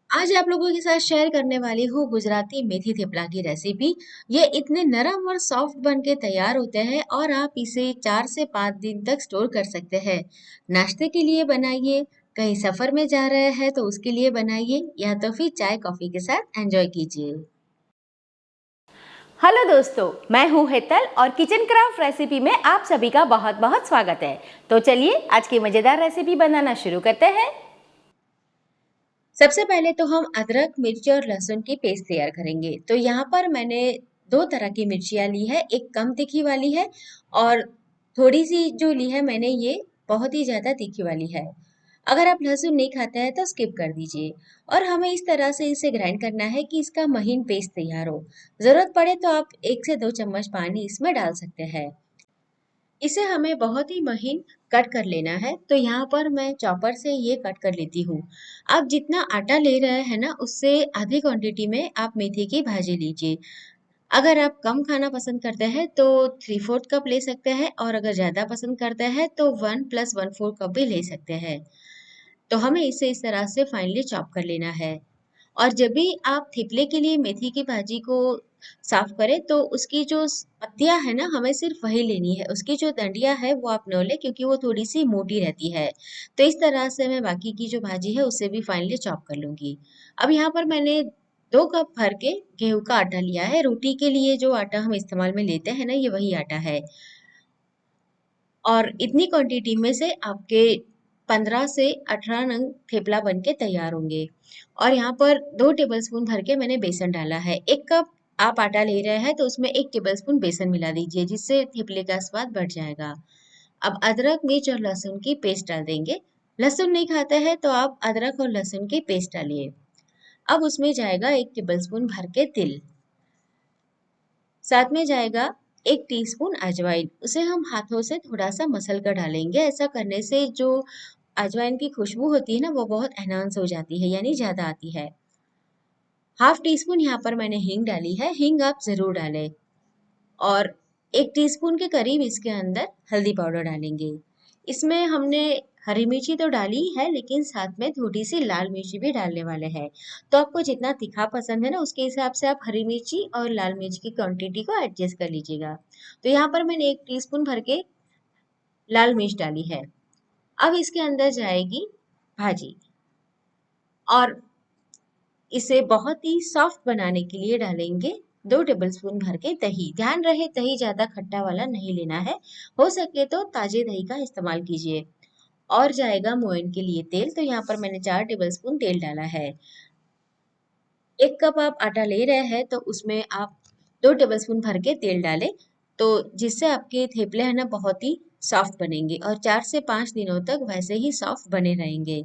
आज आप लोगों के साथ शेयर करने वाली हूँ गुजराती मेथी थेपला की रेसिपी। ये इतने नरम और सॉफ्ट बन के तैयार होते हैं और आप इसे 4 से 5 दिन तक स्टोर कर सकते हैं। नाश्ते के लिए बनाइए, कहीं सफर में जा रहे हैं तो उसके लिए बनाइए या तो फिर चाय कॉफी के साथ एंजॉय कीजिए। हेलो दोस्तों, मैं हूँ हेतल और किचन क्राफ्ट रेसिपी में आप सभी का बहुत बहुत स्वागत है। तो चलिए आज की मज़ेदार रेसिपी बनाना शुरू करते हैं। सबसे पहले तो हम अदरक, मिर्ची और लहसुन की पेस्ट तैयार करेंगे। तो यहाँ पर मैंने दो तरह की मिर्चियाँ ली है, एक कम तीखी वाली है और थोड़ी सी जो ली है मैंने ये बहुत ही ज्यादा तीखी वाली है। अगर आप लहसुन नहीं खाते हैं तो स्किप कर दीजिए। और हमें इस तरह से इसे ग्राइंड करना है कि इसका महीन पेस्ट तैयार हो। जरूरत पड़े तो आप 1 से 2 चम्मच पानी इसमें डाल सकते हैं। इसे हमें बहुत ही महीन कट कर लेना है, तो यहाँ पर मैं चॉपर से ये कट कर लेती हूँ। आप जितना आटा ले रहे हैं ना उससे आधी क्वांटिटी में आप मेथी की भाजी लीजिए। अगर आप कम खाना पसंद करते हैं तो 3/4 कप ले सकते हैं और अगर ज़्यादा पसंद करते हैं तो 1 + 1/4 कप भी ले सकते हैं। तो हमें इसे इस तरह से फाइनली चॉप कर लेना है। और जब भी आप थेपले के लिए मेथी की भाजी को साफ करें तो उसकी जो पत्तियां है ना हमें सिर्फ वही लेनी है, उसकी जो डंडियां है वो आप न लें क्योंकि वो थोड़ी सी मोटी रहती है। तो इस तरह से मैं बाकी की जो भाजी है उसे भी फाइनली चॉप कर लूंगी। अब यहाँ पर मैंने 2 कप भर के गेहूं का आटा लिया है। रोटी के लिए जो आटा हम इस्तेमाल में लेते हैं ना ये वही आटा है। और इतनी क्वांटिटी में से आपके 15 से 18 नंग थेपला बन के तैयार होंगे। और यहाँ पर 2 टेबलस्पून भर के मैंने बेसन डाला है। 1 कप आप आटा ले रहे हैं तो उसमें 1 टेबलस्पून बेसन मिला दीजिए जिससे थेपले का स्वाद बढ़ जाएगा। अब अदरक, मिर्च और लहसुन की पेस्ट डाल देंगे। लहसुन नहीं खाते हैं तो आप अदरक और लहसुन की पेस्ट डालिए। अब उसमें जाएगा 1 टेबलस्पून भर के तिल। साथ में जाएगा 1 टीस्पून अजवाइन। उसे हम हाथों से थोड़ा सा मसल कर डालेंगे। ऐसा करने से जो अजवाइन की खुशबू होती है ना वो बहुत एनहांस हो जाती है यानी ज्यादा आती है। ½ टीस्पून यहाँ पर मैंने हींग डाली है। हींग आप जरूर डालें। और 1 टीस्पून के करीब इसके अंदर हल्दी पाउडर डालेंगे। इसमें हमने हरी मिर्ची तो डाली है लेकिन साथ में थोड़ी सी लाल मिर्ची भी डालने वाले हैं। तो आपको जितना तीखा पसंद है ना उसके हिसाब से आप हरी मिर्ची और लाल मिर्च की क्वांटिटी को एडजस्ट कर लीजिएगा। तो यहाँ पर मैंने 1 टीस्पून भर के लाल मिर्च डाली है। अब इसके अंदर जाएगी भाजी और इसे बहुत ही सॉफ्ट बनाने के लिए डालेंगे 2 टेबलस्पून भर के दही। ध्यान रहे दही ज्यादा खट्टा वाला नहीं लेना है। हो सके तो ताजे दही का इस्तेमाल कीजिए। और जाएगा मोयन के लिए तेल। तो यहाँ पर मैंने 4 टेबलस्पून तेल डाला है। 1 कप आप आटा ले रहे हैं तो उसमें आप 2 टेबलस्पून भर के तेल डालें। तो जिससे आपके थेपले है ना बहुत ही सॉफ्ट बनेंगे और 4 से 5 दिनों तक वैसे ही सॉफ्ट बने रहेंगे।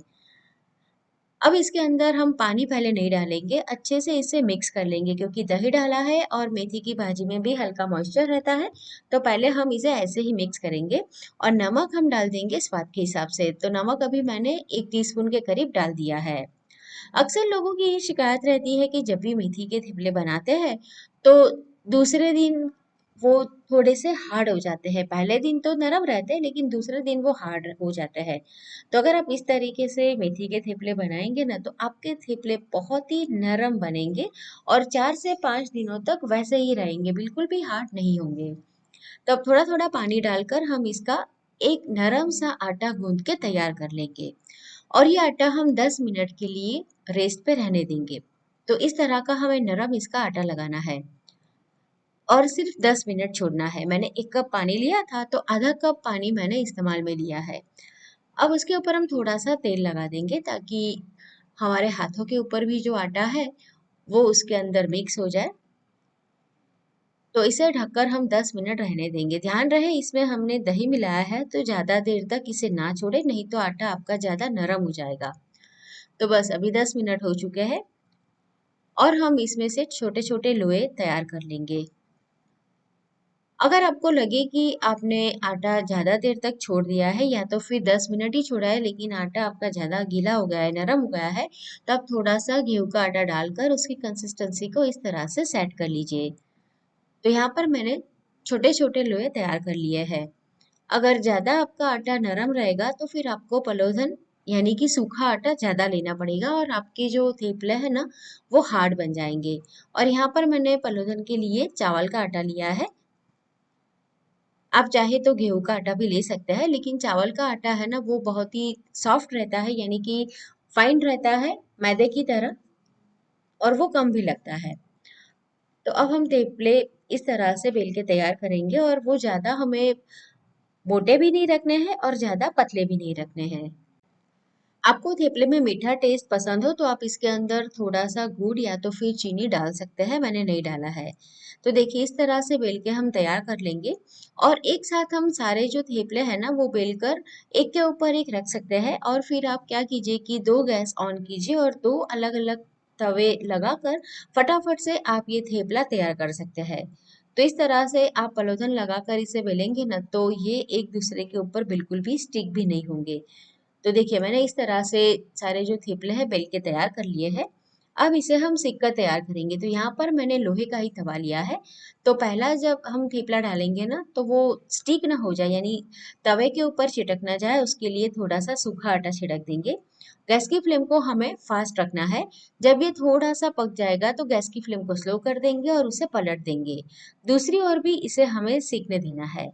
अब इसके अंदर हम पानी पहले नहीं डालेंगे, अच्छे से इसे मिक्स कर लेंगे क्योंकि दही डाला है और मेथी की भाजी में भी हल्का मॉइस्चर रहता है। तो पहले हम इसे ऐसे ही मिक्स करेंगे। और नमक हम डाल देंगे स्वाद के हिसाब से। तो नमक अभी मैंने 1 टीस्पून के करीब डाल दिया है। अक्सर लोगों की ये शिकायत रहती है कि जब भी मेथी के थेपले बनाते हैं तो दूसरे दिन वो थोड़े से हार्ड हो जाते हैं। पहले दिन तो नरम रहते हैं लेकिन दूसरे दिन वो हार्ड हो जाते हैं। तो अगर आप इस तरीके से मेथी के थेपले बनाएंगे ना तो आपके थेपले बहुत ही नरम बनेंगे और 4 से 5 दिनों तक वैसे ही रहेंगे, बिल्कुल भी हार्ड नहीं होंगे। तब थोड़ा थोड़ा पानी डालकर हम इसका एक नरम सा आटा गूंद के तैयार कर लेंगे। और ये आटा हम 10 मिनट के लिए रेस्ट पे रहने देंगे। तो इस तरह का हमें नरम इसका आटा लगाना है और सिर्फ 10 मिनट छोड़ना है। मैंने 1 कप पानी लिया था तो आधा कप पानी मैंने इस्तेमाल में लिया है। अब उसके ऊपर हम थोड़ा सा तेल लगा देंगे ताकि हमारे हाथों के ऊपर भी जो आटा है वो उसके अंदर मिक्स हो जाए। तो इसे ढककर हम 10 मिनट रहने देंगे। ध्यान रहे इसमें हमने दही मिलाया है तो ज्यादा देर तक इसे ना छोड़े, नहीं तो आटा आपका ज्यादा नरम हो जाएगा। तो बस अभी 10 मिनट हो चुके हैं और हम इसमें से छोटे छोटे लोए तैयार कर लेंगे। अगर आपको लगे कि आपने आटा ज्यादा देर तक छोड़ दिया है या तो फिर 10 मिनट ही छोड़ा है लेकिन आटा आपका ज्यादा गीला हो गया है, नरम हो गया है, तो आप थोड़ा सा गेहूं का आटा डालकर उसकी कंसिस्टेंसी को इस तरह से सेट कर लीजिए। तो यहाँ पर मैंने छोटे छोटे लोए तैयार कर लिए हैं। अगर ज्यादा आपका आटा नरम रहेगा तो फिर आपको पलोधन यानी कि सूखा आटा ज़्यादा लेना पड़ेगा और आपके जो थेपले हैं ना वो हार्ड बन जाएंगे। और यहाँ पर मैंने पलोधन के लिए चावल का आटा लिया है। आप चाहे तो गेहूं का आटा भी ले सकते हैं, लेकिन चावल का आटा है ना वो बहुत ही सॉफ्ट रहता है, यानी कि फाइन रहता है मैदे की तरह, और वो कम भी लगता है। तो अब हम थेपले इस तरह से बेल के तैयार करेंगे, और वो ज़्यादा हमें मोटे भी नहीं रखने हैं और ज़्यादा पतले भी नहीं रखने हैं। आपको थेपले में मीठा टेस्ट पसंद हो तो आप इसके अंदर थोड़ा सा गुड़ या तो फिर चीनी डाल सकते हैं, मैंने नहीं डाला है। तो देखिए इस तरह से बेल के हम तैयार कर लेंगे, और एक साथ हम सारे जो थेपले हैं ना वो बेल कर एक के ऊपर एक रख सकते हैं। और फिर आप क्या कीजिए कि दो गैस ऑन कीजिए और दो अलग अलग तवे लगाकर फटाफट से आप ये थेपला तैयार कर सकते हैं। तो इस तरह से आप पलोधन लगाकर इसे बेलेंगे ना तो ये एक दूसरे के ऊपर बिल्कुल भी स्टिक भी नहीं होंगे। तो देखिए मैंने इस तरह से सारे जो थेपले हैं बेल के तैयार कर लिए हैं। अब इसे हम सेक कर तैयार करेंगे। तो यहाँ पर मैंने लोहे का ही तवा लिया है। तो पहला जब हम थेपला डालेंगे ना तो वो स्टिक ना हो जाए, यानी तवे के ऊपर चिटक ना जाए, उसके लिए थोड़ा सा सूखा आटा छिड़क देंगे। गैस की फ्लेम को हमें फास्ट रखना है। जब ये थोड़ा सा पक जाएगा तो गैस की फ्लेम को स्लो कर देंगे और उसे पलट देंगे। दूसरी ओर भी इसे हमें सेकने देना है।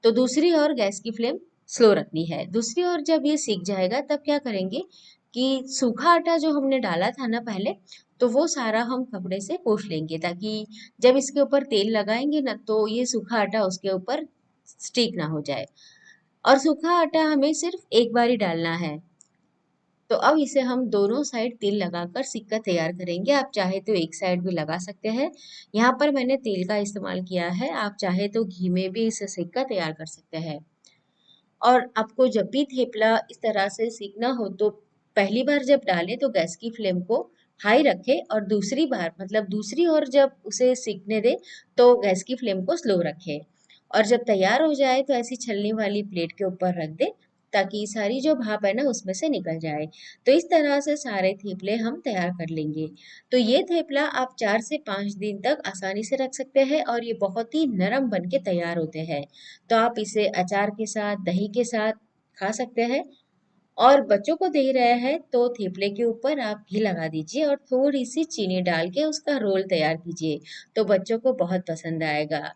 तो दूसरी ओर गैस की फ्लेम स्लो रखनी है। दूसरी ओर जब ये सीख जाएगा तब क्या करेंगे कि सूखा आटा जो हमने डाला था ना पहले, तो वो सारा हम कपड़े से पोंछ लेंगे, ताकि जब इसके ऊपर तेल लगाएंगे ना तो ये सूखा आटा उसके ऊपर स्टिक ना हो जाए। और सूखा आटा हमें सिर्फ एक बार ही डालना है। तो अब इसे हम दोनों साइड तेल लगाकर सिक्का तैयार करेंगे। आप चाहे तो एक साइड भी लगा सकते हैं। यहाँ पर मैंने तेल का इस्तेमाल किया है, आप चाहे तो घी में भी इसे सिक्का तैयार कर सकते हैं। और आपको जब भी थेपला इस तरह से सीखना हो तो पहली बार जब डालें तो गैस की फ्लेम को हाई रखें, और दूसरी बार मतलब दूसरी ओर जब उसे सीखने दें तो गैस की फ्लेम को स्लो रखें। और जब तैयार हो जाए तो ऐसी छलनी वाली प्लेट के ऊपर रख दें, ताकि सारी जो भाप है ना उसमें से निकल जाए। तो इस तरह से सारे थेपले हम तैयार कर लेंगे। तो ये थेपला आप 4 से 5 दिन तक आसानी से रख सकते हैं, और ये बहुत ही नरम बन के तैयार होते हैं। तो आप इसे अचार के साथ, दही के साथ खा सकते हैं। और बच्चों को दे रहे हैं तो थेपले के ऊपर आप घी लगा दीजिए और थोड़ी सी चीनी डाल के उसका रोल तैयार कीजिए, तो बच्चों को बहुत पसंद आएगा।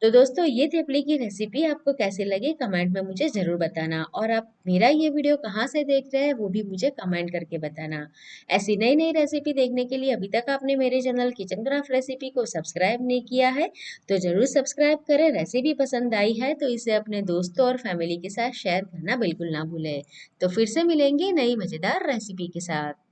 तो दोस्तों ये थेपले की रेसिपी आपको कैसे लगी कमेंट में मुझे ज़रूर बताना, और आप मेरा ये वीडियो कहाँ से देख रहे हैं वो भी मुझे कमेंट करके बताना। ऐसी नई नई रेसिपी देखने के लिए अभी तक आपने मेरे चैनल किचन क्राफ्ट रेसिपी को सब्सक्राइब नहीं किया है तो ज़रूर सब्सक्राइब करें। रेसिपी पसंद आई है तो इसे अपने दोस्तों और फैमिली के साथ शेयर करना बिल्कुल ना भूलें। तो फिर से मिलेंगे नई मज़ेदार रेसिपी के साथ।